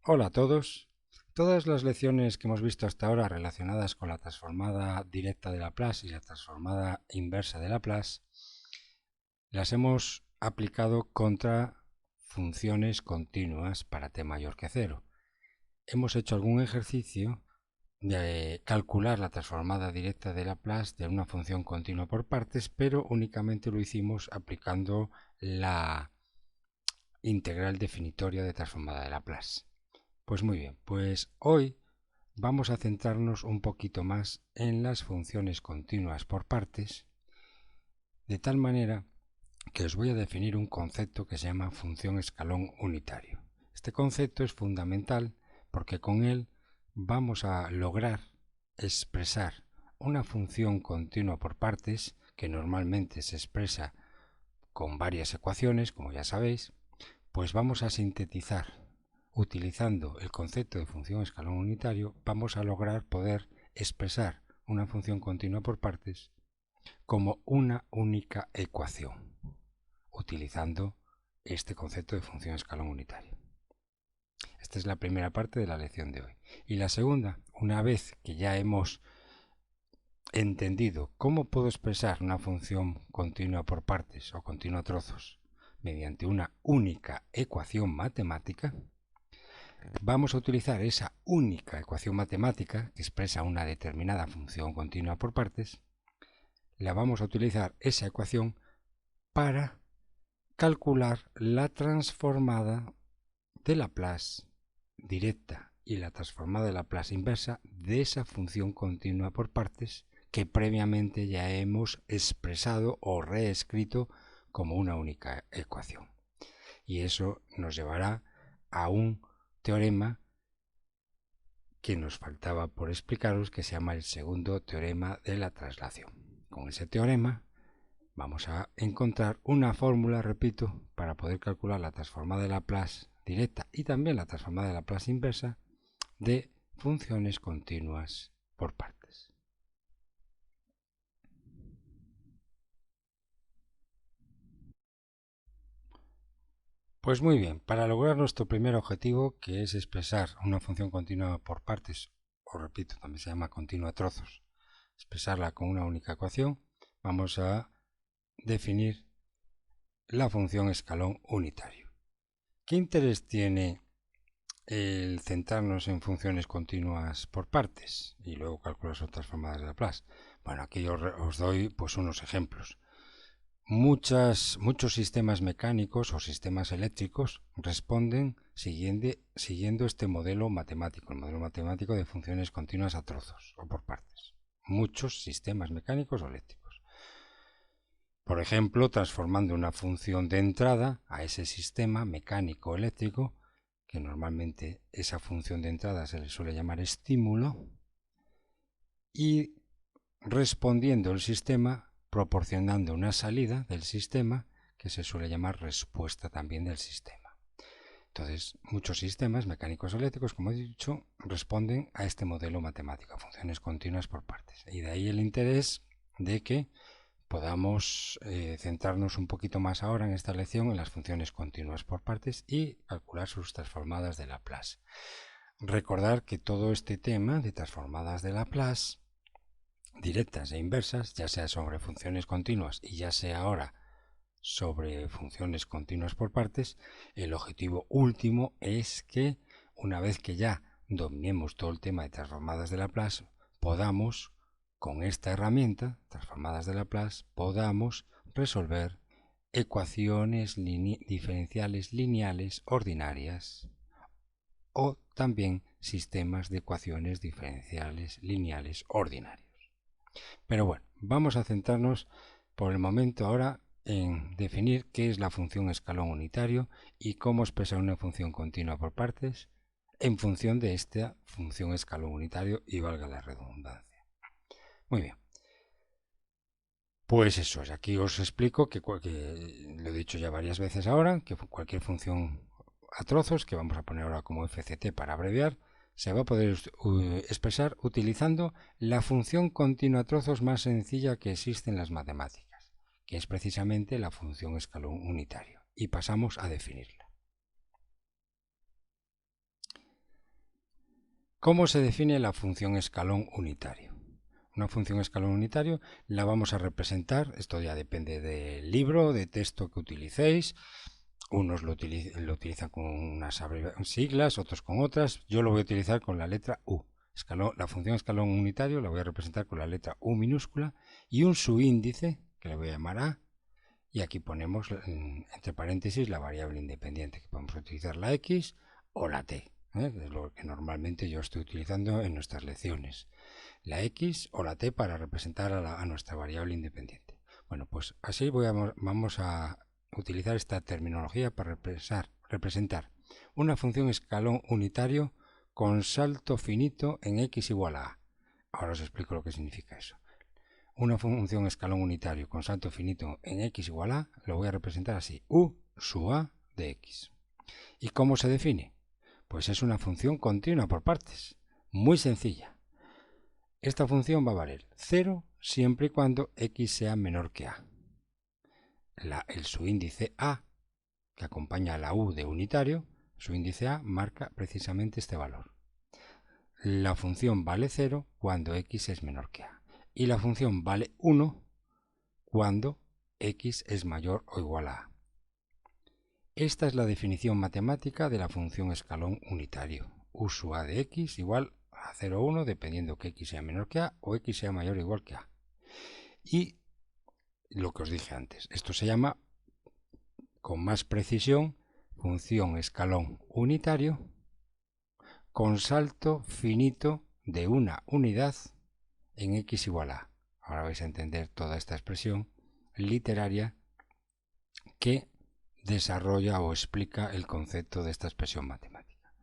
Hola a todos. Todas las lecciones que hemos visto hasta ahora relacionadas con la transformada directa de Laplace y la transformada inversa de Laplace las hemos aplicado contra funciones continuas para t mayor que 0. Hemos hecho algún ejercicio de calcular la transformada directa de Laplace de una función continua por partes, pero únicamente lo hicimos aplicando la integral definitoria de transformada de Laplace. Pues muy bien, pues hoy vamos a centrarnos un poquito más en las funciones continuas por partes, de tal manera que os voy a definir un concepto que se llama función escalón unitario. Este concepto es fundamental porque con él vamos a lograr expresar una función continua por partes que normalmente se expresa con varias ecuaciones, como ya sabéis, pues vamos a sintetizar. Utilizando el concepto de función escalón unitario, vamos a lograr poder expresar una función continua por partes como una única ecuación, utilizando este concepto de función escalón unitario. Esta es la primera parte de la lección de hoy. Y la segunda, una vez que ya hemos entendido cómo puedo expresar una función continua por partes o continua a trozos mediante una única ecuación matemática, vamos a utilizar esa única ecuación matemática que expresa una determinada función continua por partes. La vamos a utilizar esa ecuación para calcular la transformada de Laplace directa y la transformada de Laplace inversa de esa función continua por partes que previamente ya hemos expresado o reescrito como una única ecuación. Y eso nos llevará a un teorema que nos faltaba por explicaros, que se llama el segundo teorema de la traslación. Con ese teorema vamos a encontrar una fórmula, repito, para poder calcular la transformada de Laplace directa y también la transformada de Laplace inversa de funciones continuas por partes. Pues muy bien, para lograr nuestro primer objetivo, que es expresar una función continua por partes, o repito, también se llama continua a trozos, expresarla con una única ecuación, vamos a definir la función escalón unitario. ¿Qué interés tiene el centrarnos en funciones continuas por partes y luego calcular sus transformadas de Laplace? Bueno, aquí os doy pues unos ejemplos. Muchos sistemas mecánicos o sistemas eléctricos responden siguiendo este modelo matemático, el modelo matemático de funciones continuas a trozos o por partes. Muchos sistemas mecánicos o eléctricos. Por ejemplo, transformando una función de entrada a ese sistema mecánico eléctrico, que normalmente esa función de entrada se le suele llamar estímulo, y respondiendo el sistema proporcionando una salida del sistema que se suele llamar respuesta también del sistema. Entonces, muchos sistemas mecánicos eléctricos, como he dicho, responden a este modelo matemático, funciones continuas por partes. Y de ahí el interés de que podamos centrarnos un poquito más ahora en esta lección en las funciones continuas por partes y calcular sus transformadas de Laplace. Recordar que todo este tema de transformadas de Laplace directas e inversas, ya sea sobre funciones continuas y ya sea ahora sobre funciones continuas por partes, el objetivo último es que una vez que ya dominemos todo el tema de transformadas de Laplace, podamos, con esta herramienta, transformadas de Laplace, podamos resolver ecuaciones diferenciales lineales ordinarias o también sistemas de ecuaciones diferenciales lineales ordinarios. Pero bueno, vamos a centrarnos por el momento ahora en definir qué es la función escalón unitario y cómo expresar una función continua por partes en función de esta función escalón unitario y valga la redundancia. Muy bien. Pues eso, aquí os explico que lo he dicho ya varias veces ahora, que cualquier función a trozos, que vamos a poner ahora como FCT para abreviar, se va a poder expresar utilizando la función continua a trozos más sencilla que existe en las matemáticas, que es precisamente la función escalón unitario. Y pasamos a definirla. ¿Cómo se define la función escalón unitario? Una función escalón unitario la vamos a representar, esto ya depende del libro, de texto que utilicéis. Unos lo utilizan con unas siglas, otros con otras. Yo lo voy a utilizar con la letra U. La función escalón unitario la voy a representar con la letra U minúscula y un subíndice, que le voy a llamar A, y aquí ponemos entre paréntesis la variable independiente, que podemos utilizar la X o la T, es lo que normalmente yo estoy utilizando en nuestras lecciones. La X o la T para representar a nuestra variable independiente. Bueno, pues así vamos a utilizar esta terminología para representar una función escalón unitario con salto finito en x igual a a. Ahora os explico lo que significa eso. Una función escalón unitario con salto finito en x igual a lo voy a representar así, u sub a de x. ¿Y cómo se define? Pues es una función continua por partes, muy sencilla. Esta función va a valer 0 siempre y cuando x sea menor que a. El subíndice a, que acompaña a la u de unitario, su índice a marca precisamente este valor. La función vale 0 cuando x es menor que a. Y la función vale 1 cuando x es mayor o igual a a. Esta es la definición matemática de la función escalón unitario. U sub a de x igual a 0 o 1 dependiendo que x sea menor que a o x sea mayor o igual que a. Y lo que os dije antes, esto se llama con más precisión función escalón unitario con salto finito de una unidad en x igual a. Ahora vais a entender toda esta expresión literaria que desarrolla o explica el concepto de esta expresión matemática.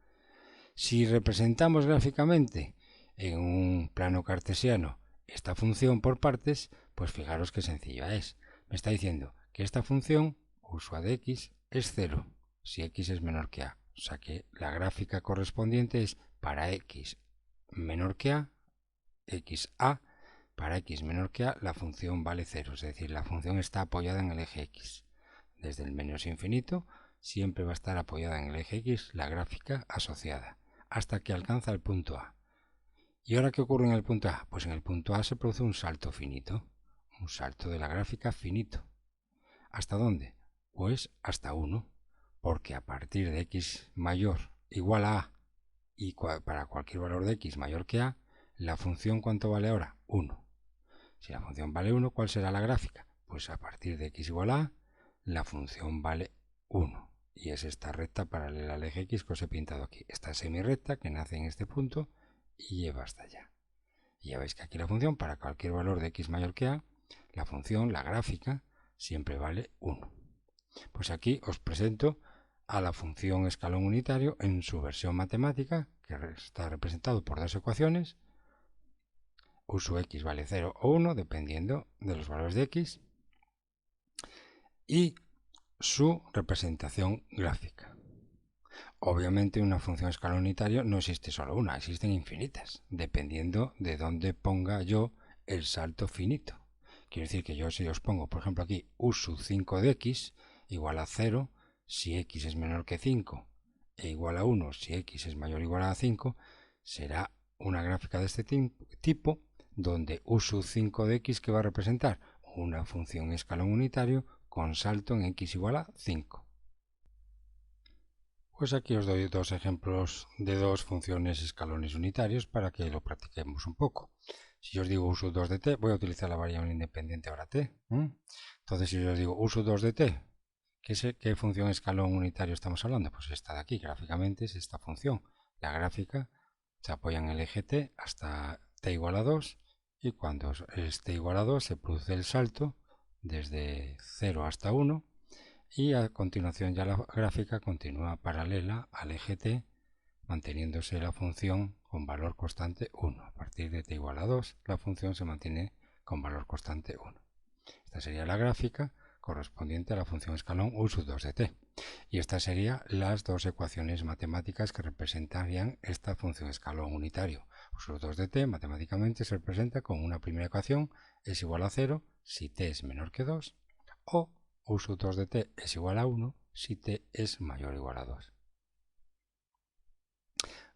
Si representamos gráficamente en un plano cartesiano esta función por partes, pues fijaros qué sencilla es. Me está diciendo que esta función, u sub a de x, es 0 si x es menor que a. O sea que la gráfica correspondiente es para x menor que a, xa, para x menor que a, la función vale 0. Es decir, la función está apoyada en el eje x. Desde el menos infinito siempre va a estar apoyada en el eje x la gráfica asociada, hasta que alcanza el punto A. ¿Y ahora qué ocurre en el punto A? Pues en el punto A se produce un salto finito, un salto de la gráfica finito. ¿Hasta dónde? Pues hasta 1, porque a partir de x mayor igual a A y para cualquier valor de x mayor que A, la función ¿cuánto vale ahora? 1. Si la función vale 1, ¿cuál será la gráfica? Pues a partir de x igual a A, la función vale 1. Y es esta recta paralela al eje x que os he pintado aquí. Esta semirrecta que nace en este punto y lleva hasta allá. Y ya veis que aquí la función, para cualquier valor de x mayor que a, la función, la gráfica, siempre vale 1. Pues aquí os presento a la función escalón unitario en su versión matemática, que está representado por dos ecuaciones. U sub x vale 0 o 1, dependiendo de los valores de x. Y su representación gráfica. Obviamente una función escalón unitario no existe solo una, existen infinitas, dependiendo de dónde ponga yo el salto finito. Quiero decir que yo si os pongo, por ejemplo aquí, u sub 5 de x igual a 0 si x es menor que 5 e igual a 1 si x es mayor o igual a 5, será una gráfica de este tipo donde u sub 5 de x que va a representar una función escalón unitario con salto en x igual a 5. Pues aquí os doy dos ejemplos de dos funciones escalones unitarios para que lo practiquemos un poco. Si yo os digo u sub 2 de t, voy a utilizar la variable independiente ahora t. Entonces si yo os digo u sub 2 de t, ¿qué función escalón unitario estamos hablando? Pues esta de aquí, gráficamente es esta función. La gráfica se apoya en el eje t hasta t igual a 2 y cuando es t igual a 2 se produce el salto desde 0 hasta 1 y a continuación ya la gráfica continúa paralela al eje t manteniéndose la función con valor constante 1. A partir de t igual a 2 la función se mantiene con valor constante 1. Esta sería la gráfica correspondiente a la función escalón u sub 2 de t. Y estas serían las dos ecuaciones matemáticas que representarían esta función escalón unitario. U sub 2 de t matemáticamente se representa con una primera ecuación es igual a 0 si t es menor que 2 o u sub 2 de t es igual a 1 si t es mayor o igual a 2.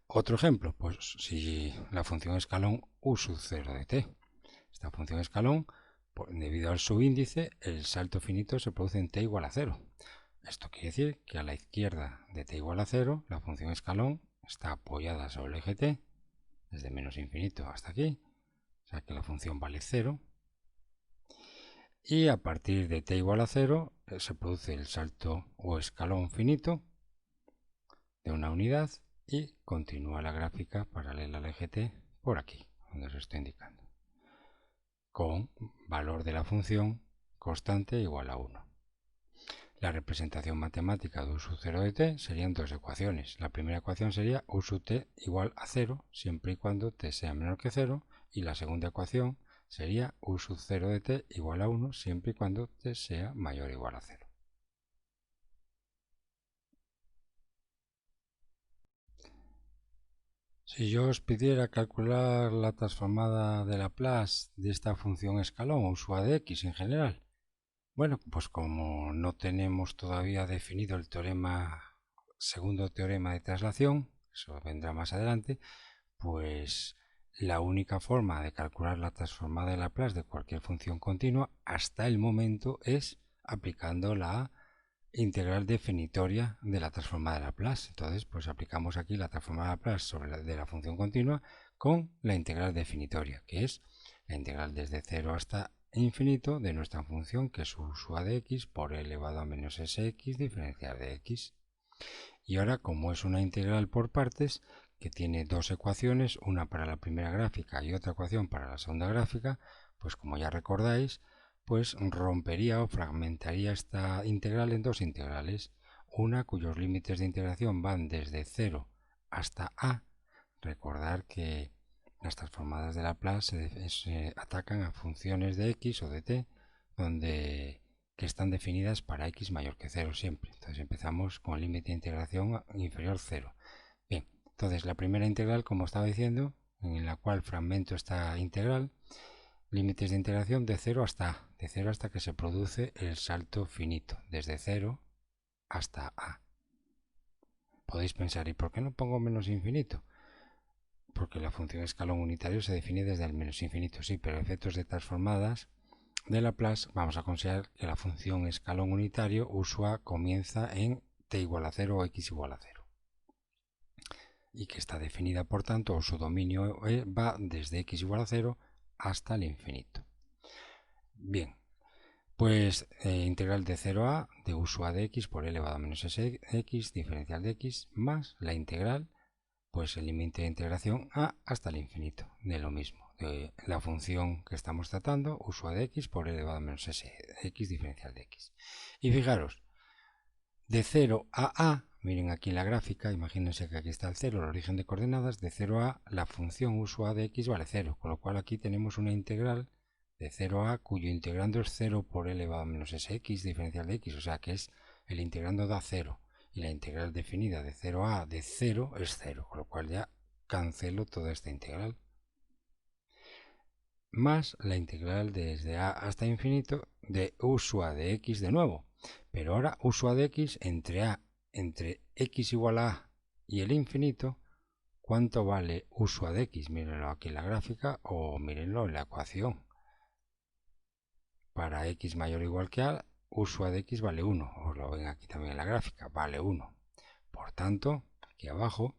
Otro ejemplo, pues si la función escalón u sub 0 de t. Esta función escalón, debido al subíndice, el salto finito se produce en t igual a 0. Esto quiere decir que a la izquierda de t igual a 0, la función escalón está apoyada sobre el eje t, desde menos infinito hasta aquí, o sea que la función vale 0. Y a partir de t igual a 0 se produce el salto o escalón finito de una unidad y continúa la gráfica paralela al eje t por aquí, donde os estoy indicando, con valor de la función constante igual a 1. La representación matemática de u sub 0 de t serían dos ecuaciones. La primera ecuación sería u sub t igual a 0 siempre y cuando t sea menor que 0, y la segunda ecuación sería u sub 0 de t igual a 1 siempre y cuando t sea mayor o igual a 0. Si yo os pidiera calcular la transformada de Laplace de esta función escalón o sua de x en general, bueno, pues como no tenemos todavía definido el segundo teorema de traslación, eso vendrá más adelante, pues la única forma de calcular la transformada de Laplace de cualquier función continua hasta el momento es aplicando la integral definitoria de la transformada de Laplace. Entonces, pues aplicamos aquí la transformada de Laplace sobre de la función continua con la integral definitoria, que es la integral desde 0 hasta infinito de nuestra función, que es u sua de x por e elevado a menos sx diferencial de x. Y ahora, como es una integral por partes, que tiene dos ecuaciones, una para la primera gráfica y otra ecuación para la segunda gráfica, pues como ya recordáis, pues rompería o fragmentaría esta integral en dos integrales, una cuyos límites de integración van desde 0 hasta a. Recordar que las transformadas de Laplace se atacan a funciones de x o de t que están definidas para x mayor que 0 siempre. Entonces empezamos con el límite de integración inferior 0. Bien, entonces la primera integral, como estaba diciendo, en la cual fragmento esta integral, límites de integración de 0 hasta a, de 0 hasta que se produce el salto finito, desde 0 hasta a. Podéis pensar, ¿y por qué no pongo menos infinito? Porque la función escalón unitario se define desde el menos infinito, sí, pero efectos de transformadas de Laplace vamos a considerar que la función escalón unitario u sua comienza en t igual a 0 o x igual a 0. Y que está definida, por tanto, o su dominio va desde x igual a 0 hasta el infinito. Bien, pues integral de 0 a de u sua de x por e elevado a menos sx diferencial de x más la integral, pues el límite de integración a hasta el infinito, de lo mismo, de la función que estamos tratando, u sua de x por e elevado a menos sx diferencial de x. Y fijaros, de 0 a, miren aquí en la gráfica, imagínense que aquí está el 0, el origen de coordenadas, de 0 a la función u sua de x vale 0, con lo cual aquí tenemos una integral de 0 a cuyo integrando es 0 por e elevado a menos sx diferencial de x, o sea que es el integrando da 0. Y la integral definida de 0 a de 0 es 0, con lo cual ya cancelo toda esta integral. Más la integral desde a hasta infinito de u sua de x de nuevo. Pero ahora u sua de x entre x igual a y el infinito, ¿cuánto vale u sua de x? Mírenlo aquí en la gráfica o mírenlo en la ecuación. Para x mayor o igual que a, u sua de x vale 1. Os lo ven aquí también en la gráfica, vale 1. Por tanto, aquí abajo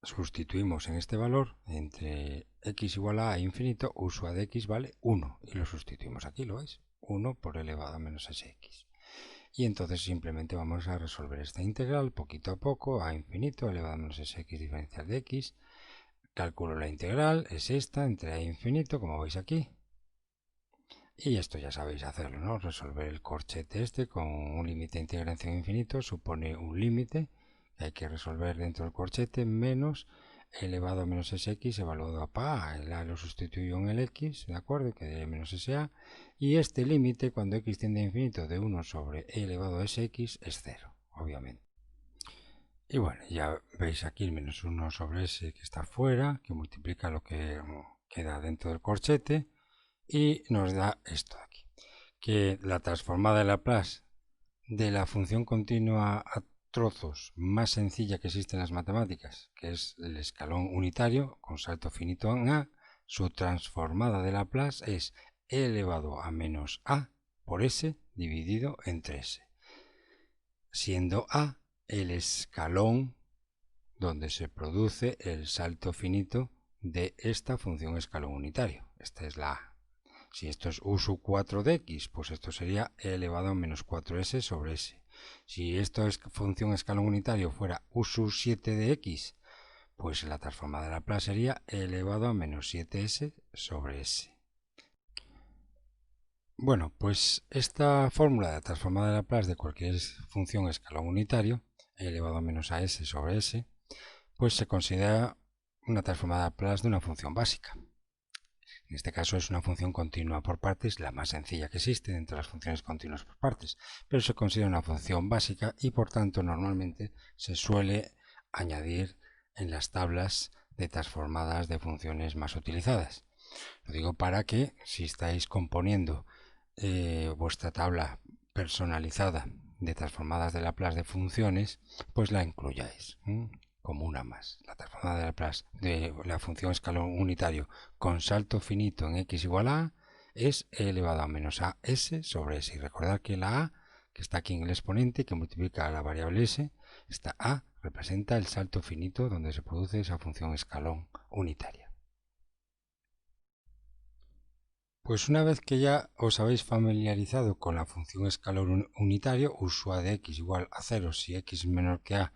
sustituimos en este valor entre x igual a infinito, u sua de x vale 1 y lo sustituimos aquí, ¿lo veis? 1 por elevado a menos sx. Y entonces simplemente vamos a resolver esta integral poquito a poco, a infinito elevado a menos sx diferencial de x. Calculo la integral, es esta, entre a e infinito, como veis aquí. Y esto ya sabéis hacerlo, ¿no? Resolver el corchete este con un límite de integración infinito supone un límite que hay que resolver dentro del corchete menos elevado a menos sx evaluado a pa. El a lo sustituyo en el x, ¿de acuerdo? Que de menos sa. Y este límite, cuando x tiende a infinito, de 1 sobre e elevado a sx es 0, obviamente. Y bueno, ya veis aquí el menos 1 sobre s que está fuera, que multiplica lo que queda dentro del corchete. Y nos da esto de aquí, que la transformada de Laplace de la función continua trozos más sencilla que existe en las matemáticas, que es el escalón unitario con salto finito en A, su transformada de Laplace es e elevado a menos A por S dividido entre S, siendo A el escalón donde se produce el salto finito de esta función escalón unitario. Esta es la A. Si esto es u sub 4 de x, pues esto sería e elevado a menos 4s sobre s. Si esto es función escalón unitario fuera u sub 7 de x, pues la transformada de Laplace sería e elevado a menos 7s sobre s. Bueno, pues esta fórmula de transformada de Laplace de cualquier función escalón unitario, e elevado a menos as sobre s, pues se considera una transformada de Laplace de una función básica. En este caso es una función continua por partes, la más sencilla que existe entre las funciones continuas por partes, pero se considera una función básica y por tanto normalmente se suele añadir en las tablas de transformadas de funciones más utilizadas. Lo digo para que si estáis componiendo vuestra tabla personalizada de transformadas de Laplace de funciones, pues la incluyáis como una más. La transformada de Laplace de la función escalón unitario con salto finito en x igual a A es e elevado a menos a s sobre s. Y recordad que la a, que está aquí en el exponente, que multiplica a la variable s, esta a representa el salto finito donde se produce esa función escalón unitaria. Pues una vez que ya os habéis familiarizado con la función escalón unitario, u sub a de x igual a 0 si x es menor que a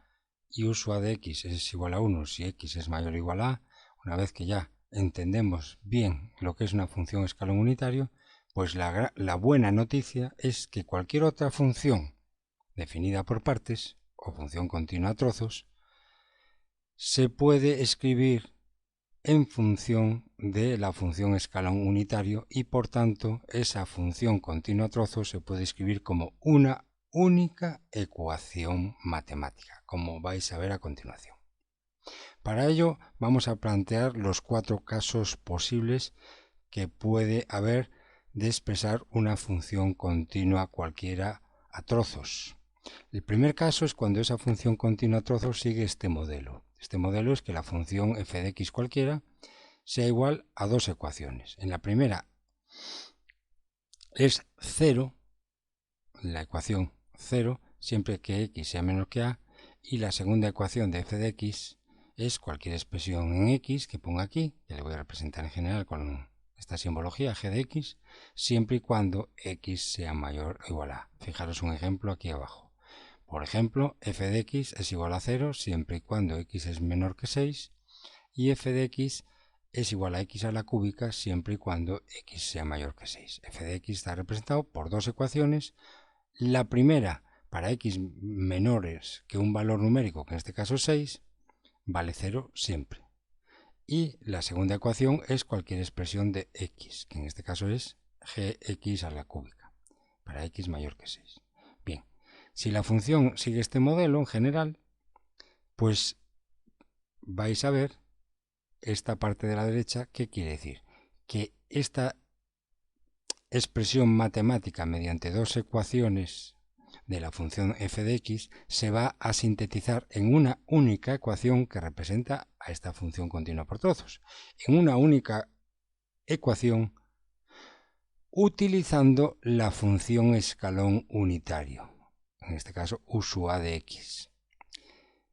y u sub a de x es igual a 1 si x es mayor o igual a, una vez que ya entendemos bien lo que es una función escalón unitario, pues la buena noticia es que cualquier otra función definida por partes o función continua a trozos se puede escribir en función de la función escalón unitario y por tanto esa función continua a trozos se puede escribir como una única ecuación matemática, como vais a ver a continuación. Para ello vamos a plantear los 4 casos posibles que puede haber de expresar una función continua cualquiera a trozos. El primer caso es cuando esa función continua a trozos sigue este modelo. Este modelo es que la función f de x cualquiera sea igual a dos ecuaciones. En la primera es 0, la ecuación 0, siempre que x sea menor que a, y la segunda ecuación de f de x es cualquier expresión en x que ponga aquí, que le voy a representar en general con esta simbología g de x, siempre y cuando x sea mayor o igual a. Fijaros un ejemplo aquí abajo. Por ejemplo, f de x es igual a 0 siempre y cuando x es menor que 6 y f de x es igual a x a la cúbica siempre y cuando x sea mayor que 6. f de x está representado por dos ecuaciones. La primera, para x menores que un valor numérico, que en este caso es 6, vale 0 siempre. Y la segunda ecuación es cualquier expresión de x, que en este caso es gx a la cúbica, para x mayor que 6. Bien, si la función sigue este modelo en general, pues vais a ver esta parte de la derecha. ¿Qué quiere decir? Que esta expresión matemática mediante dos ecuaciones de la función f de x se va a sintetizar en una única ecuación que representa a esta función continua por trozos. En una única ecuación utilizando la función escalón unitario, en este caso u sub a de x.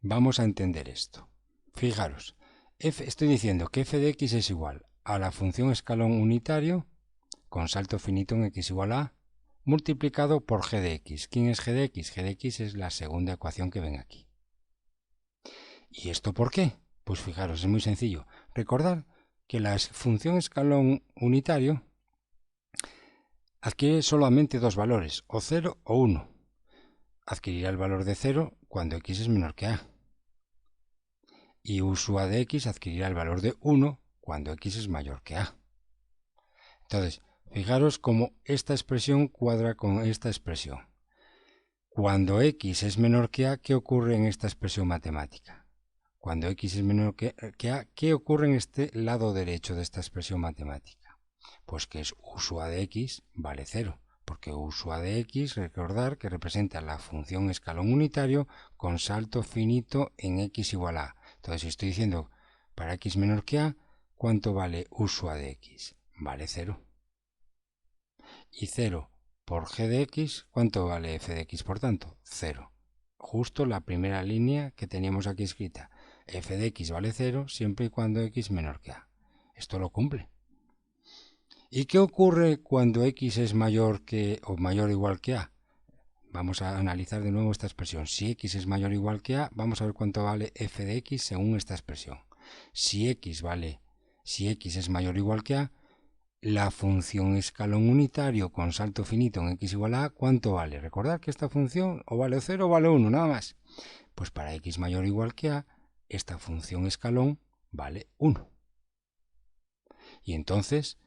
Vamos a entender esto. Fijaros, estoy diciendo que f de x es igual a la función escalón unitario con salto finito en x igual a multiplicado por g de x. ¿Quién es g de x? G de x es la segunda ecuación que ven aquí. ¿Y esto por qué? Pues fijaros, es muy sencillo. Recordad que la función escalón unitario adquiere solamente dos valores, o 0 o 1. Adquirirá el valor de 0 cuando x es menor que a. Y u sub a de x adquirirá el valor de 1 cuando x es mayor que a. Entonces, fijaros cómo esta expresión cuadra con esta expresión. Cuando x es menor que a, ¿qué ocurre en esta expresión matemática? Cuando x es menor que a, ¿qué ocurre en este lado derecho de esta expresión matemática? Pues que es u sub a de x vale 0, porque u sub a de x, recordar que representa la función escalón unitario con salto finito en x igual a. Entonces, si estoy diciendo para x menor que a, ¿cuánto vale u sub a de x? Vale 0. Y 0 por g de x, ¿cuánto vale f de x, por tanto? 0. Justo la primera línea que teníamos aquí escrita. F de x vale 0 siempre y cuando x menor que a. Esto lo cumple. ¿Y qué ocurre cuando x es mayor que o mayor o igual que a? Vamos a analizar de nuevo esta expresión. Si x es mayor o igual que a, vamos a ver cuánto vale f de x según esta expresión. Si x es mayor o igual que a, la función escalón unitario con salto finito en x igual a, ¿cuánto vale? Recordad que esta función o vale 0 o vale 1, nada más. Pues para x mayor o igual que a, esta función escalón vale 1. Y entonces,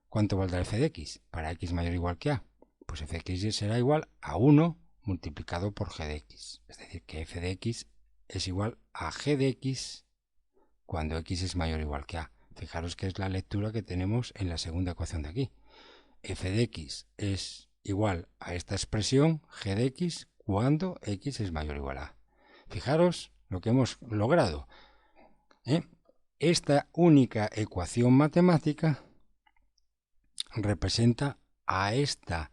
¿cuánto valdrá f de x? Para x mayor o igual que a. Pues f de x será igual a 1 multiplicado por g de x. Es decir, que f de x es igual a g de x cuando x es mayor o igual que a. Fijaros que es la lectura que tenemos en la segunda ecuación de aquí. F de x es igual a esta expresión g de x cuando x es mayor o igual a. Fijaros lo que hemos logrado. Esta única ecuación matemática representa a esta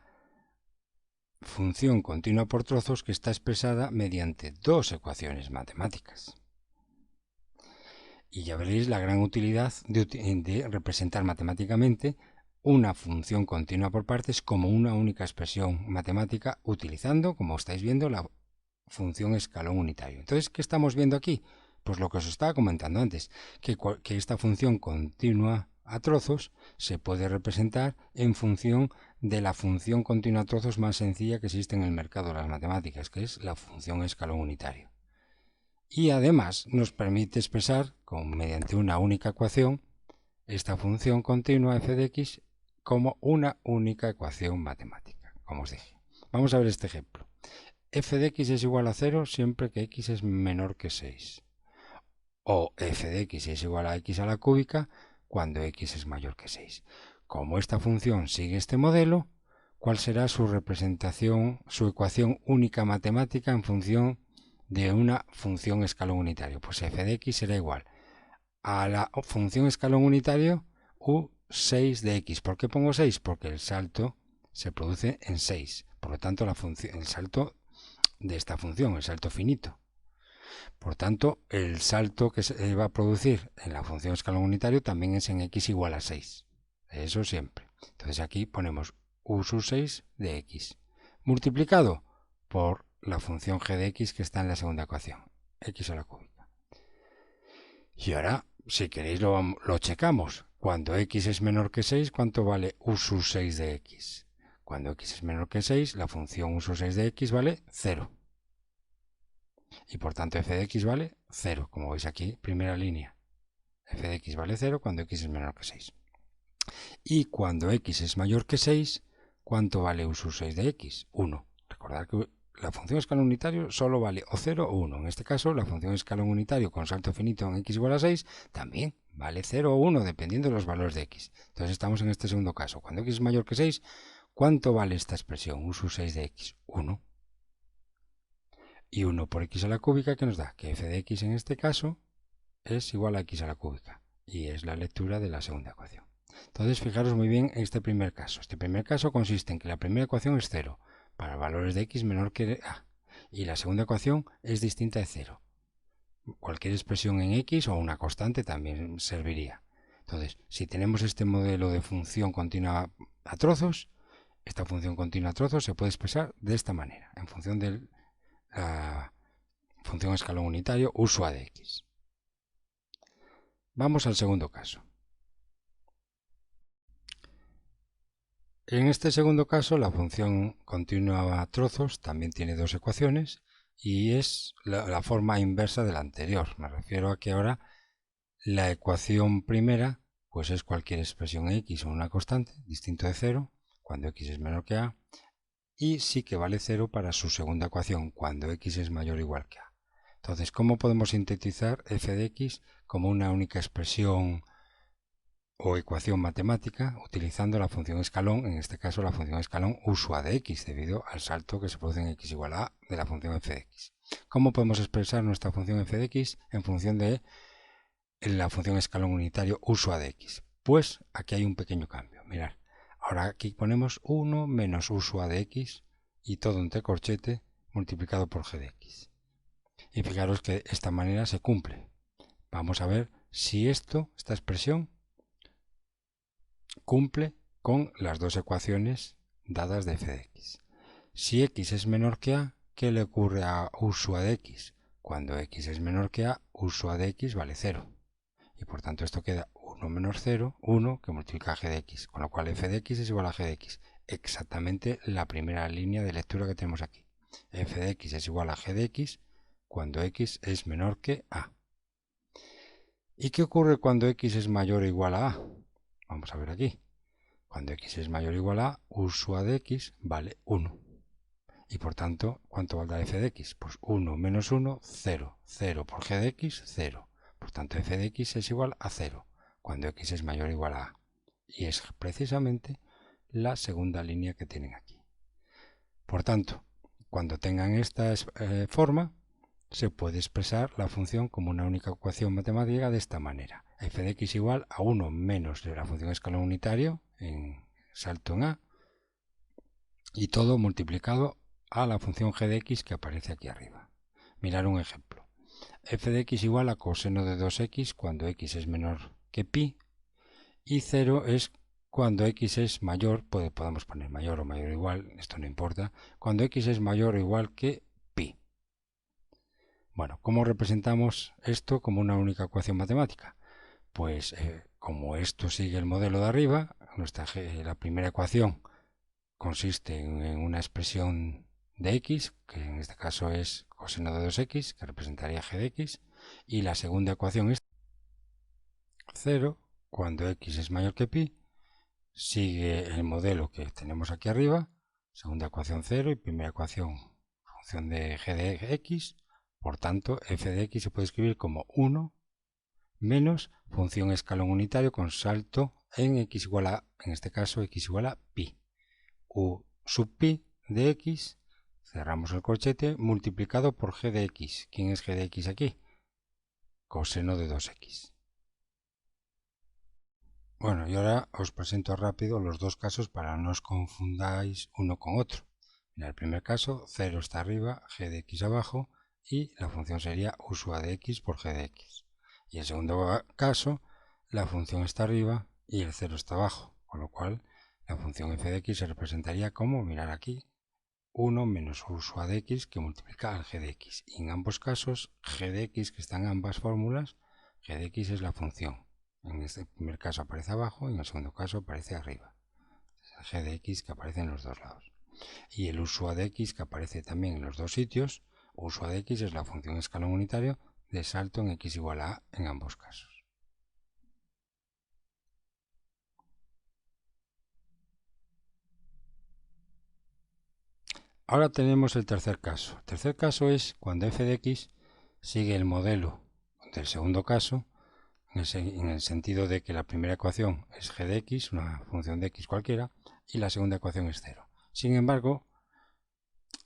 función continua por trozos que está expresada mediante dos ecuaciones matemáticas. Y ya veréis la gran utilidad de representar matemáticamente una función continua por partes como una única expresión matemática utilizando, como estáis viendo, la función escalón unitario. Entonces, ¿qué estamos viendo aquí? Pues lo que os estaba comentando antes, que esta función continua a trozos se puede representar en función de la función continua a trozos más sencilla que existe en el mercado de las matemáticas, que es la función escalón unitario. Y además nos permite expresar mediante una única ecuación esta función continua f de x como una única ecuación matemática, como os dije. Vamos a ver este ejemplo. F de x es igual a 0 siempre que x es menor que 6. O f de x es igual a x a la cúbica cuando x es mayor que 6. Como esta función sigue este modelo, ¿cuál será su representación, su ecuación única matemática en función de una función escalón unitario? Pues f de x será igual a la función escalón unitario u6 de x. ¿Por qué pongo 6? Porque el salto se produce en 6. Por lo tanto, el salto de esta función, el salto finito. Por tanto, el salto que se va a producir en la función escalón unitario también es en x igual a 6. Eso siempre. Entonces aquí ponemos u sub 6 de x multiplicado por la función g de x que está en la segunda ecuación, x a la cúbica. Y ahora, si queréis, lo checamos. Cuando x es menor que 6, ¿cuánto vale u sub 6 de x? Cuando x es menor que 6, la función u sub 6 de x vale 0. Y por tanto f de x vale 0, como veis aquí, primera línea. F de x vale 0 cuando x es menor que 6. Y cuando x es mayor que 6, ¿cuánto vale u sub 6 de x? 1. Recordad que la función escalón unitario solo vale o 0 o 1. En este caso, la función escalón unitario con salto finito en x igual a 6 también vale 0 o 1, dependiendo de los valores de x. Entonces estamos en este segundo caso. Cuando x es mayor que 6, ¿cuánto vale esta expresión? U sub 6 de x. 1. Y 1 por x a la cúbica, ¿qué nos da? Que f de x en este caso es igual a x a la cúbica. Y es la lectura de la segunda ecuación. Entonces, fijaros muy bien en este primer caso. Este primer caso consiste en que la primera ecuación es 0 para valores de x menor que a. Y la segunda ecuación es distinta de 0. Cualquier expresión en x o una constante también serviría. Entonces, si tenemos este modelo de función continua a trozos, esta función continua a trozos se puede expresar de esta manera, en función de la función escalón unitario u sub a de x. Vamos al segundo caso. En este segundo caso, la función continua a trozos también tiene dos ecuaciones y es la forma inversa de la anterior. Me refiero a que ahora la ecuación primera pues es cualquier expresión x o una constante, distinto de 0, cuando x es menor que a, y sí que vale 0 para su segunda ecuación, cuando x es mayor o igual que a. Entonces, ¿cómo podemos sintetizar f de x como una única expresión o ecuación matemática utilizando la función escalón, en este caso la función escalón u sub a de x, debido al salto que se produce en x igual a a de la función f de x. ¿Cómo podemos expresar nuestra función f de x en función de la función escalón unitario u sub a de x? Pues aquí hay un pequeño cambio. Mirad, ahora aquí ponemos 1 menos u sub a de x y todo entre corchete multiplicado por g de x. Y fijaros que de esta manera se cumple. Vamos a ver si esta expresión cumple con las dos ecuaciones dadas de f de x. Si x es menor que a, ¿qué le ocurre a u sub a de x? Cuando x es menor que a, u sub a de x vale 0. Y por tanto esto queda 1 menos 0, 1 que multiplica g de x, con lo cual f de x es igual a g de x. Exactamente la primera línea de lectura que tenemos aquí. F de x es igual a g de x cuando x es menor que a. ¿Y qué ocurre cuando x es mayor o igual a a? Vamos a ver aquí. Cuando x es mayor o igual a, u sub a de x vale 1. Y por tanto, ¿cuánto valdrá f de x? Pues 1 menos 1, 0. 0 por g de x, 0. Por tanto, f de x es igual a 0, cuando x es mayor o igual a a. Y es precisamente la segunda línea que tienen aquí. Por tanto, cuando tengan esta forma, se puede expresar la función como una única ecuación matemática de esta manera. F de x igual a 1 menos de la función escalón unitario, en salto en a, y todo multiplicado a la función g de x que aparece aquí arriba. Mirar un ejemplo. F de x igual a coseno de 2x cuando x es menor que pi, y 0 es cuando x es mayor, podemos poner mayor o mayor o igual, esto no importa, cuando x es mayor o igual que pi. Bueno, ¿cómo representamos esto como una única ecuación matemática? Pues como esto sigue el modelo de arriba, la primera ecuación consiste en una expresión de x, que en este caso es coseno de 2x, que representaría g de x, y la segunda ecuación es 0, cuando x es mayor que pi, sigue el modelo que tenemos aquí arriba, segunda ecuación 0 y primera ecuación función de g de x, por tanto f de x se puede escribir como 1 menos función escalón unitario con salto en x igual a, en este caso x igual a pi, u sub pi de x, cerramos el corchete, multiplicado por g de x. ¿Quién es g de x aquí? Coseno de 2x. Bueno, y ahora os presento rápido los dos casos para no os confundáis uno con otro. En el primer caso, 0 está arriba, g de x abajo, y la función sería u sub a de x por g de x. Y en el segundo caso, la función está arriba y el 0 está abajo, con lo cual la función f de x se representaría como, mirar aquí, 1 menos u sub a de x que multiplica al g de x. Y en ambos casos, g de x, que están en ambas fórmulas, g de x es la función. En este primer caso aparece abajo y en el segundo caso aparece arriba. Es el g de x que aparece en los dos lados. Y el u sub a de x que aparece también en los dos sitios, u sub a de x es la función escalón unitario de salto en x igual a en ambos casos. Ahora tenemos el tercer caso. El tercer caso es cuando f de x sigue el modelo del segundo caso, en el sentido de que la primera ecuación es g de x, una función de x cualquiera, y la segunda ecuación es 0. Sin embargo,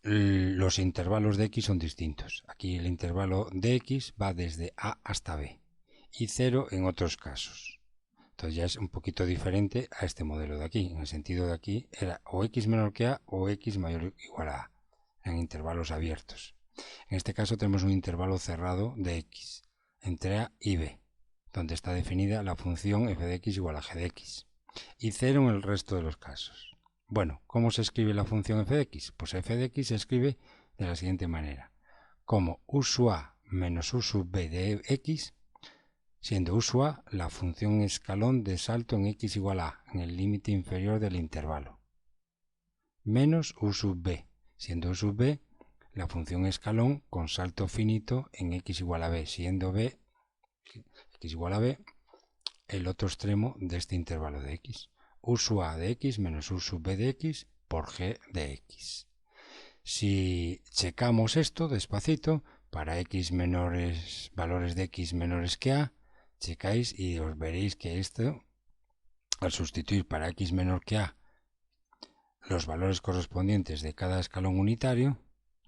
los intervalos de x son distintos. Aquí el intervalo de x va desde a hasta b y 0 en otros casos. Entonces ya es un poquito diferente a este modelo de aquí. En el sentido de aquí era o x menor que a o x mayor o igual a en intervalos abiertos. En este caso tenemos un intervalo cerrado de x entre a y b, donde está definida la función f de x igual a g de x, y 0 en el resto de los casos. Bueno, ¿cómo se escribe la función f de x? Pues f de x se escribe de la siguiente manera, como u sub a menos u sub b de x, siendo u sub a la función escalón de salto en x igual a, en el límite inferior del intervalo, menos u sub b, siendo u sub b la función escalón con salto finito en x igual a b, siendo b, x igual a b, el otro extremo de este intervalo de x. U sub a de x menos u sub b de x por g de x. Si checamos esto despacito, para x menores, valores de x menores que a, checáis y os veréis que esto al sustituir para x menor que a los valores correspondientes de cada escalón unitario,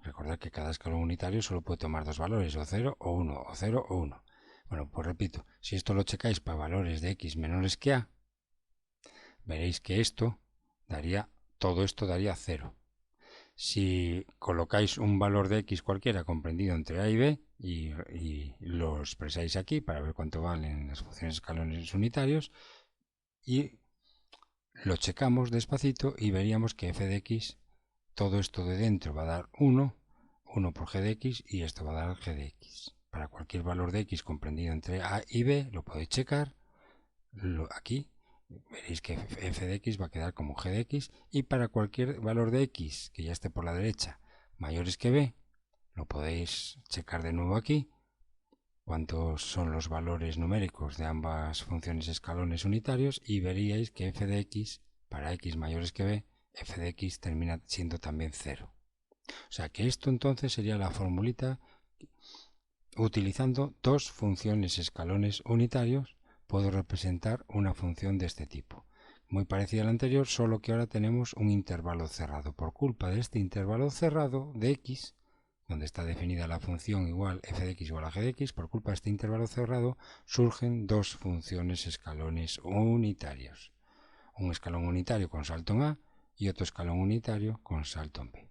recordad que cada escalón unitario solo puede tomar dos valores, o 0 o 1, o 0 o 1. Bueno, pues repito, si esto lo checáis para valores de x menores que a, veréis que todo esto daría 0. Si colocáis un valor de x cualquiera comprendido entre a y b y lo expresáis aquí para ver cuánto valen las funciones escalones unitarios y lo checamos despacito y veríamos que f de x, todo esto de dentro va a dar 1, 1 por g de x y esto va a dar g de x. Para cualquier valor de x comprendido entre a y b lo podéis checar aquí. Veréis que f de x va a quedar como g de x y para cualquier valor de x que ya esté por la derecha mayores que b, lo podéis checar de nuevo aquí, cuántos son los valores numéricos de ambas funciones escalones unitarios y veríais que f de x para x mayores que b, f de x termina siendo también 0. O sea que esto entonces sería la formulita utilizando dos funciones escalones unitarios. Puedo representar una función de este tipo, muy parecida a la anterior, solo que ahora tenemos un intervalo cerrado. Por culpa de este intervalo cerrado de x, donde está definida la función igual f de x igual a g de x, por culpa de este intervalo cerrado surgen dos funciones escalones unitarios. Un escalón unitario con salto en a y otro escalón unitario con salto en b.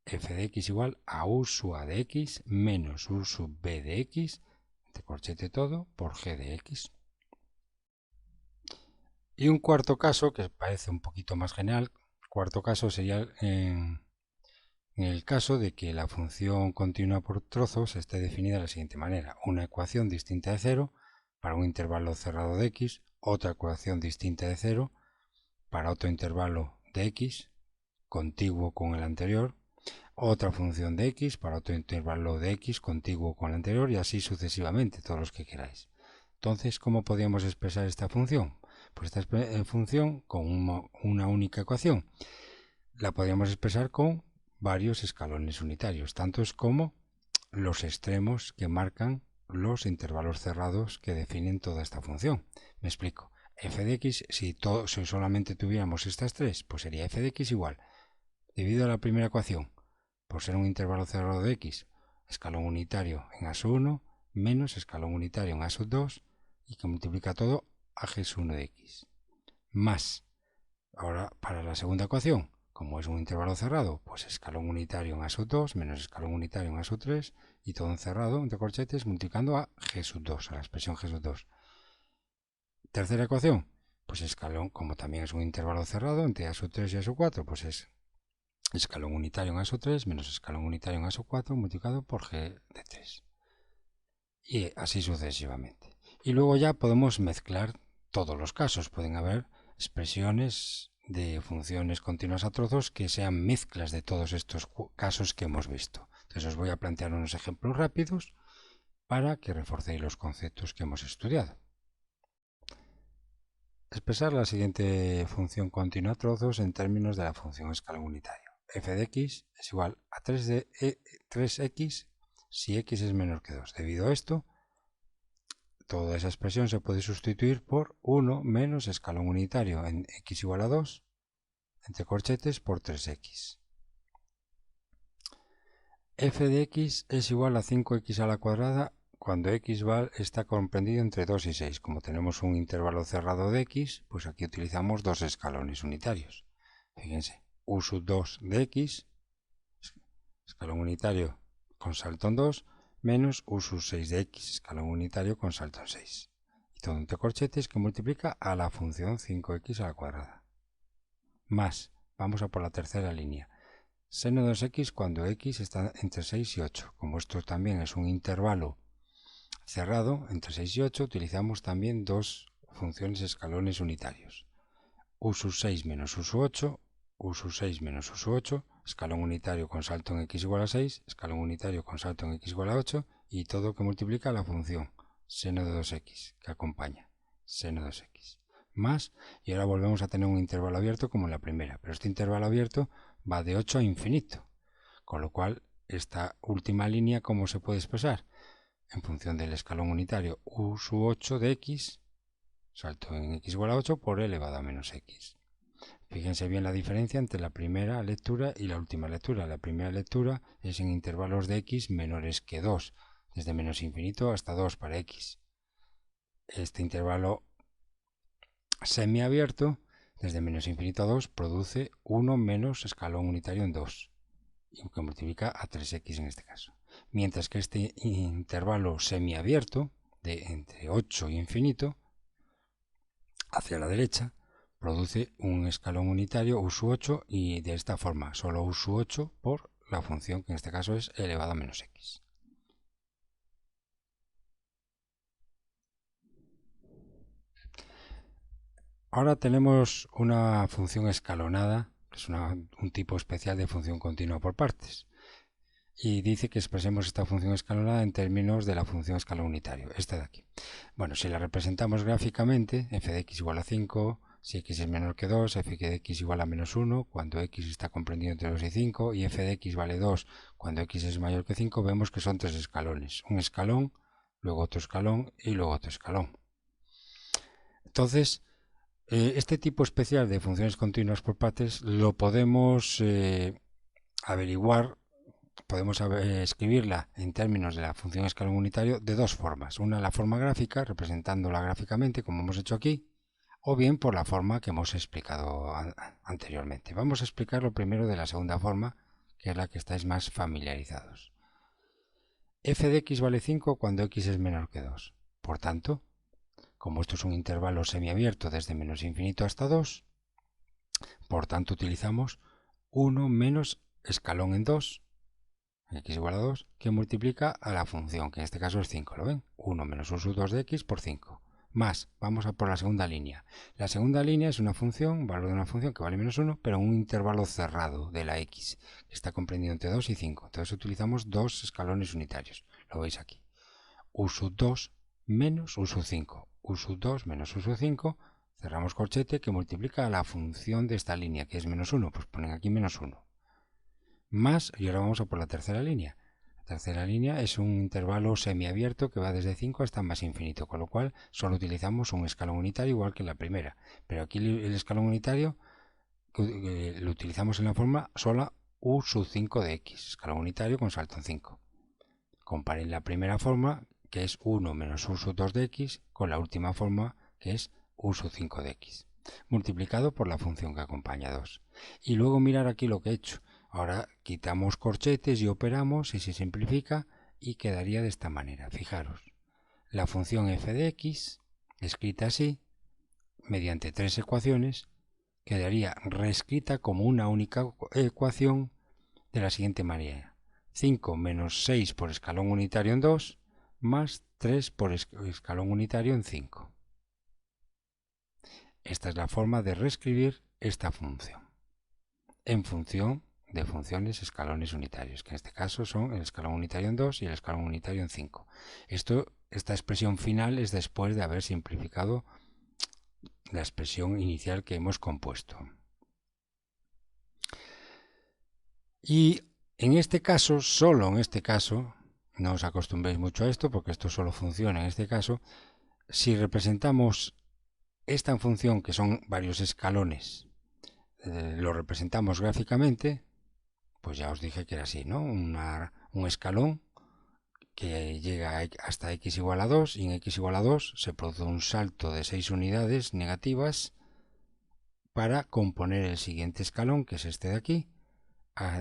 F de x igual a u sub a de x menos u sub b de x, entre corchete todo, por g de x. Y un cuarto caso, que parece un poquito más general, cuarto caso sería en el caso de que la función continua por trozos esté definida de la siguiente manera. Una ecuación distinta de 0 para un intervalo cerrado de x, otra ecuación distinta de 0 para otro intervalo de x, contiguo con el anterior, otra función de x para otro intervalo de x contiguo con el anterior y así sucesivamente, todos los que queráis. Entonces, ¿cómo podríamos expresar esta función? Pues esta función con una única ecuación la podríamos expresar con varios escalones unitarios, tantos como los extremos que marcan los intervalos cerrados que definen toda esta función. Me explico. F de x, si solamente tuviéramos estas tres, pues sería f de x igual, debido a la primera ecuación, por ser un intervalo cerrado de x, escalón unitario en a sub 1 menos escalón unitario en a sub 2 y que multiplica todo a g sub 1 de x. Más, ahora para la segunda ecuación, como es un intervalo cerrado, pues escalón unitario en a sub 2 menos escalón unitario en a sub 3 y todo encerrado entre corchetes multiplicando a g sub 2, a la expresión g sub 2. Tercera ecuación, pues escalón, como también es un intervalo cerrado entre a sub 3 y a sub 4, pues es escalón unitario en a sub 3 menos escalón unitario en a sub 4 multiplicado por g de 3. Y así sucesivamente. Y luego ya podemos mezclar todos los casos. Pueden haber expresiones de funciones continuas a trozos que sean mezclas de todos estos casos que hemos visto. Entonces os voy a plantear unos ejemplos rápidos para que reforcéis los conceptos que hemos estudiado. Expresar la siguiente función continua a trozos en términos de la función escalón unitario. F de x es igual a 3x si x es menor que 2. Debido a esto, toda esa expresión se puede sustituir por 1 menos escalón unitario en x igual a 2, entre corchetes, por 3x. F de x es igual a 5x a la cuadrada cuando x está comprendido entre 2 y 6. Como tenemos un intervalo cerrado de x, pues aquí utilizamos dos escalones unitarios. Fíjense, u sub 2 de x, escalón unitario con salto en 2, menos u sub 6 de x, escalón unitario con salto en 6. Y todo entre corchetes que multiplica a la función 5x a la cuadrada. Más, vamos a por la tercera línea. Seno de 2x cuando x está entre 6 y 8. Como esto también es un intervalo cerrado entre 6 y 8, utilizamos también dos funciones escalones unitarios. U sub 6 menos u sub 8, u sub 6 menos u sub 8, escalón unitario con salto en x igual a 6, escalón unitario con salto en x igual a 8, y todo que multiplica la función seno de 2x, que acompaña seno de 2x. Más, y ahora volvemos a tener un intervalo abierto como en la primera, pero este intervalo abierto va de 8 a infinito, con lo cual esta última línea, ¿cómo se puede expresar? En función del escalón unitario u sub 8 de x salto en x igual a 8 por e elevado a menos x. Fíjense bien la diferencia entre la primera lectura y la última lectura. La primera lectura es en intervalos de x menores que 2, desde menos infinito hasta 2 para x. Este intervalo semiabierto, desde menos infinito a 2, produce 1 menos escalón unitario en 2, que multiplica a 3x en este caso. Mientras que este intervalo semiabierto, de entre 8 y infinito, hacia la derecha, produce un escalón unitario u sub 8 y de esta forma, solo u sub 8 por la función que en este caso es elevado a menos x. Ahora tenemos una función escalonada, que es un tipo especial de función continua por partes. Y dice que expresemos esta función escalonada en términos de la función escalón unitario, esta de aquí. Bueno, si la representamos gráficamente, f de x igual a 5, si x es menor que 2, f de x igual a menos 1, cuando x está comprendido entre 2 y 5, y f de x vale 2 cuando x es mayor que 5, vemos que son 3 escalones. Un escalón, luego otro escalón y luego otro escalón. Entonces, este tipo especial de funciones continuas por partes lo podemos averiguar. Podemos escribirla en términos de la función escalón unitario de dos formas. Una, la forma gráfica, representándola gráficamente, como hemos hecho aquí, o bien por la forma que hemos explicado anteriormente. Vamos a explicarlo primero de la segunda forma, que es la que estáis más familiarizados. F de x vale 5 cuando x es menor que 2. Por tanto, como esto es un intervalo semiabierto desde menos infinito hasta 2, por tanto utilizamos 1 menos escalón en 2, x igual a 2, que multiplica a la función, que en este caso es 5, ¿lo ven? 1 menos u sub 2 de x por 5. Más, vamos a por la segunda línea. La segunda línea es una función, valor de una función que vale menos 1, pero en un intervalo cerrado de la x, que está comprendido entre 2 y 5. Entonces utilizamos dos escalones unitarios, lo veis aquí. U sub 2 menos u sub 5. U sub 2 menos u sub 5, cerramos corchete, que multiplica a la función de esta línea, que es menos 1, pues ponen aquí menos 1. Más, y ahora vamos a por la tercera línea. La tercera línea es un intervalo semiabierto que va desde 5 hasta más infinito, con lo cual solo utilizamos un escalón unitario igual que en la primera. Pero aquí el escalón unitario lo utilizamos en la forma sola u sub 5 de x, escalón unitario con salto en 5. Comparen la primera forma, que es 1 menos u sub 2 de x, con la última forma, que es u sub 5 de x, multiplicado por la función que acompaña 2. Y luego mirar aquí lo que he hecho. Ahora quitamos corchetes y operamos y se simplifica y quedaría de esta manera. Fijaros, la función f de x, escrita así, mediante tres ecuaciones, quedaría reescrita como una única ecuación de la siguiente manera. 5 menos 6 por escalón unitario en 2, más 3 por escalón unitario en 5. Esta es la forma de reescribir esta función en función de funciones escalones unitarios, que en este caso son el escalón unitario en 2 y el escalón unitario en 5. Esta expresión final es después de haber simplificado la expresión inicial que hemos compuesto. Y en este caso, solo en este caso, no os acostumbréis mucho a esto porque esto solo funciona en este caso, si representamos esta función, que son varios escalones, lo representamos gráficamente, pues ya os dije que era así, ¿no? Un escalón que llega hasta x igual a 2 y en x igual a 2 se produce un salto de 6 unidades negativas para componer el siguiente escalón, que es este de aquí,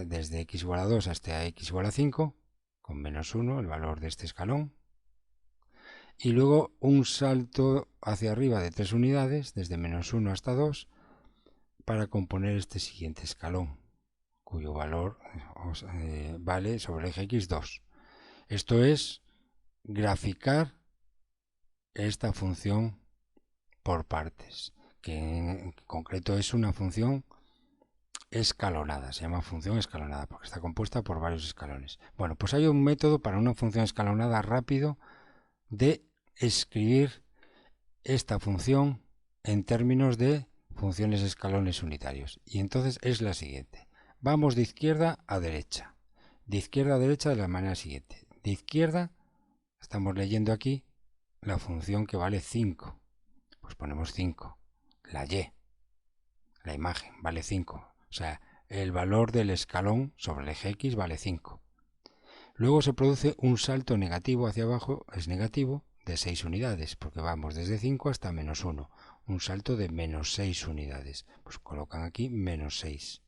desde x igual a 2 hasta x igual a 5, con menos 1, el valor de este escalón, y luego un salto hacia arriba de 3 unidades, desde menos 1 hasta 2, para componer este siguiente escalón, cuyo valor vale sobre el eje x 2. Esto es graficar esta función por partes, que en concreto es una función escalonada, se llama función escalonada porque está compuesta por varios escalones. Bueno, pues hay un método para una función escalonada rápido de escribir esta función en términos de funciones escalones unitarios, y entonces es la siguiente. Vamos de izquierda a derecha. De izquierda a derecha de la manera siguiente. De izquierda estamos leyendo aquí la función que vale 5. Pues ponemos 5. La Y, la imagen, vale 5. O sea, el valor del escalón sobre el eje X vale 5. Luego se produce un salto negativo hacia abajo, es negativo, de 6 unidades, porque vamos desde 5 hasta menos 1. Un salto de menos 6 unidades. Pues colocan aquí menos 6.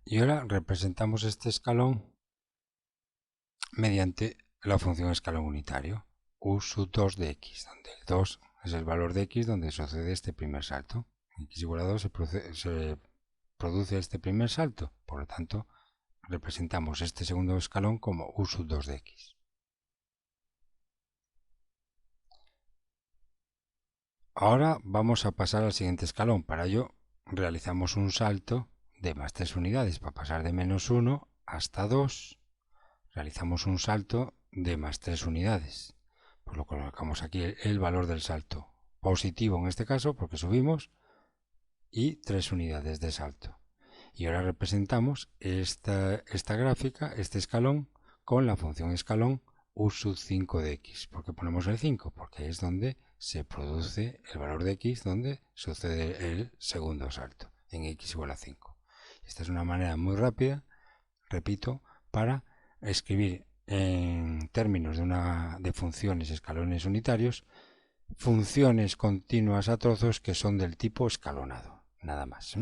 Y ahora representamos este escalón mediante la función escalón unitario, u sub 2 de x, donde el 2 es el valor de x donde sucede este primer salto. En x igual a 2 se produce este primer salto, por lo tanto representamos este segundo escalón como u sub 2 de x. Ahora vamos a pasar al siguiente escalón. Para ello realizamos un salto de más 3 unidades para pasar de menos 1 hasta 2. Realizamos un salto de más 3 unidades. Pues lo colocamos aquí el valor del salto. Positivo en este caso porque subimos y 3 unidades de salto. Y ahora representamos esta gráfica, este escalón, con la función escalón u sub 5 de x. ¿Por qué ponemos el 5? Porque es donde se produce el valor de x, donde sucede el segundo salto, en x igual a 5. Esta es una manera muy rápida, repito, para escribir en términos de funciones escalones unitarios, funciones continuas a trozos que son del tipo escalonado. Nada más.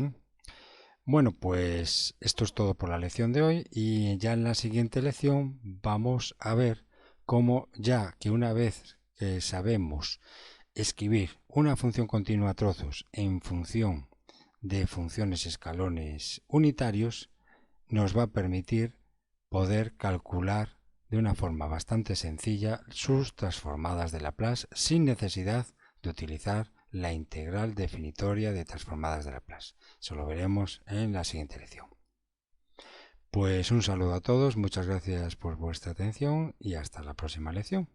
Bueno, pues esto es todo por la lección de hoy y ya en la siguiente lección vamos a ver cómo, ya que una vez que sabemos escribir una función continua a trozos en función de funciones escalones unitarios, nos va a permitir poder calcular de una forma bastante sencilla sus transformadas de Laplace sin necesidad de utilizar la integral definitoria de transformadas de Laplace. Eso lo veremos en la siguiente lección. Pues un saludo a todos, muchas gracias por vuestra atención y hasta la próxima lección.